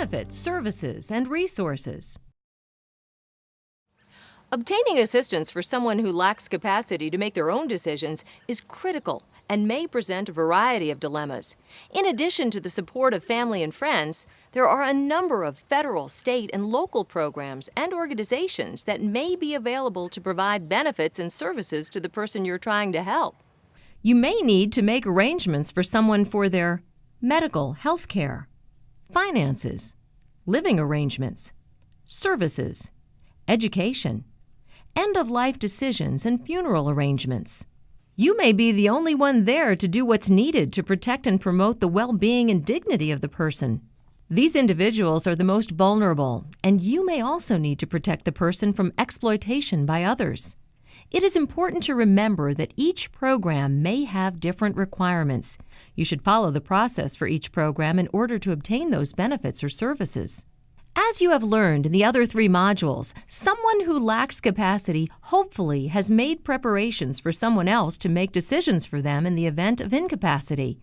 benefits, services, and resources. Obtaining assistance for someone who lacks capacity to make their own decisions is critical and may present a variety of dilemmas. In addition to the support of family and friends, there are a number of federal, state, and local programs and organizations that may be available to provide benefits and services to the person you're trying to help. You may need to make arrangements for someone for their medical, health care, finances, living arrangements, services, education, end-of-life decisions, and funeral arrangements. You may be the only one there to do what's needed to protect and promote the well-being and dignity of the person. These individuals are the most vulnerable, and you may also need to protect the person from exploitation by others. It is important to remember that each program may have different requirements. You should follow the process for each program in order to obtain those benefits or services. As you have learned in the other 3 modules, someone who lacks capacity hopefully has made preparations for someone else to make decisions for them in the event of incapacity.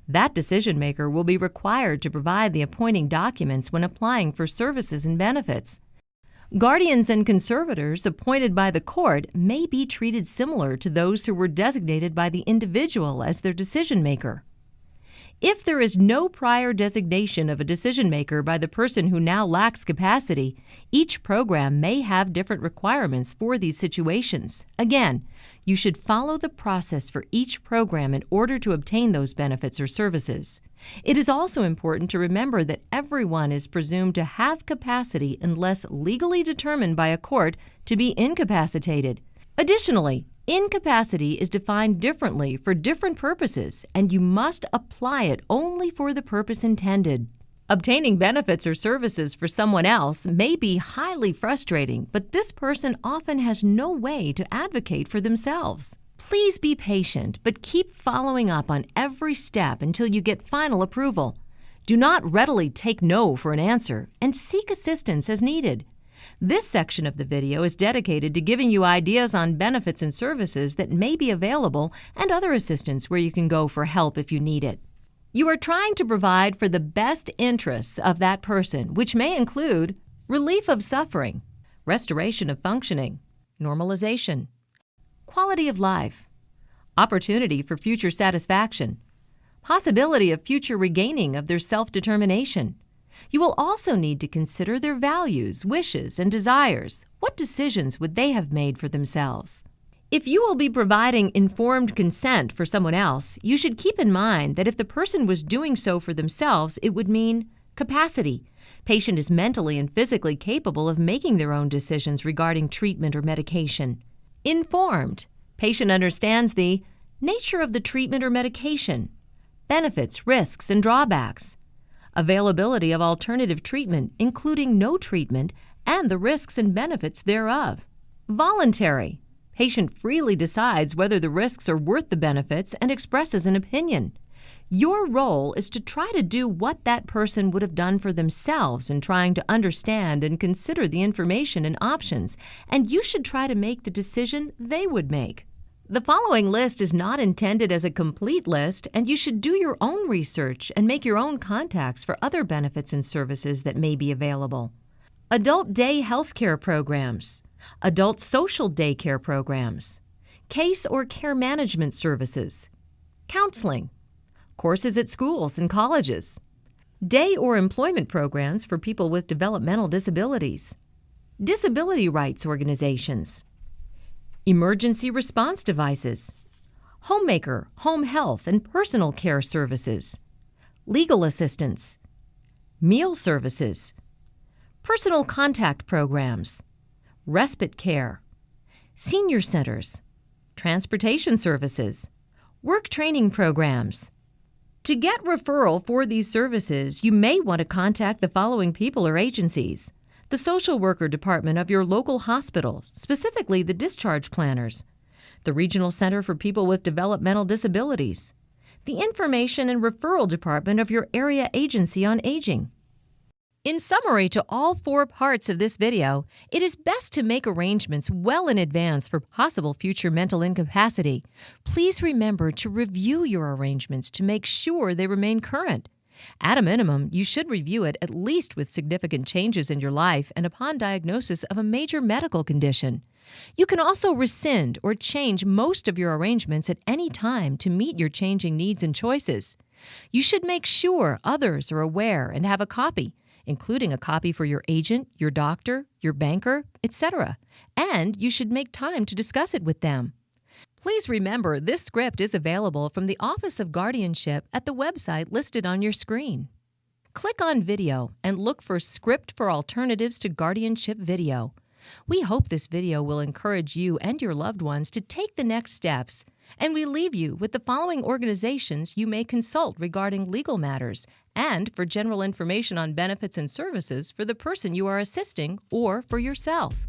That decision maker will be required to provide the appointing documents when applying for services and benefits. Guardians and conservators appointed by the court may be treated similar to those who were designated by the individual as their decision maker. If there is no prior designation of a decision maker by the person who now lacks capacity, each program may have different requirements for these situations. Again, you should follow the process for each program in order to obtain those benefits or services. It is also important to remember that everyone is presumed to have capacity unless legally determined by a court to be incapacitated. Additionally, incapacity is defined differently for different purposes, and you must apply it only for the purpose intended. Obtaining benefits or services for someone else may be highly frustrating, but this person often has no way to advocate for themselves. Please be patient, but keep following up on every step until you get final approval. Do not readily take no for an answer, and seek assistance as needed. This section of the video is dedicated to giving you ideas on benefits and services that may be available and other assistance where you can go for help if you need it. You are trying to provide for the best interests of that person, which may include relief of suffering, restoration of functioning, normalization, quality of life, opportunity for future satisfaction, possibility of future regaining of their self-determination. You will also need to consider their values, wishes, and desires. What decisions would they have made for themselves? If you will be providing informed consent for someone else, you should keep in mind that if the person was doing so for themselves, it would mean capacity. Patient is mentally and physically capable of making their own decisions regarding treatment or medication. Informed. Patient understands the nature of the treatment or medication, benefits, risks, and drawbacks, availability of alternative treatment, including no treatment, and the risks and benefits thereof. Voluntary. Patient freely decides whether the risks are worth the benefits and expresses an opinion. Your role is to try to do what that person would have done for themselves in trying to understand and consider the information and options, and you should try to make the decision they would make. The following list is not intended as a complete list, and you should do your own research and make your own contacts for other benefits and services that may be available. Adult day health care programs, adult social daycare programs, case or care management services, counseling, courses at schools and colleges, day or employment programs for people with developmental disabilities, disability rights organizations, emergency response devices, homemaker, home health and personal care services, legal assistance, meal services, personal contact programs, respite care, senior centers, transportation services, work training programs. To get referral for these services, you may want to contact the following people or agencies: the social worker department of your local hospital, specifically the discharge planners, the Regional Center for People with Developmental Disabilities, the information and referral department of your area agency on aging. In summary to all 4 parts of this video, it is best to make arrangements well in advance for possible future mental incapacity. Please remember to review your arrangements to make sure they remain current. At a minimum, you should review it at least with significant changes in your life and upon diagnosis of a major medical condition. You can also rescind or change most of your arrangements at any time to meet your changing needs and choices. You should make sure others are aware and have a copy, including a copy for your agent, your doctor, your banker, etc. And you should make time to discuss it with them. Please remember, this script is available from the Office of Guardianship at the website listed on your screen. Click on Video and look for Script for Alternatives to Guardianship Video. We hope this video will encourage you and your loved ones to take the next steps, and we leave you with the following organizations you may consult regarding legal matters and for general information on benefits and services for the person you are assisting or for yourself.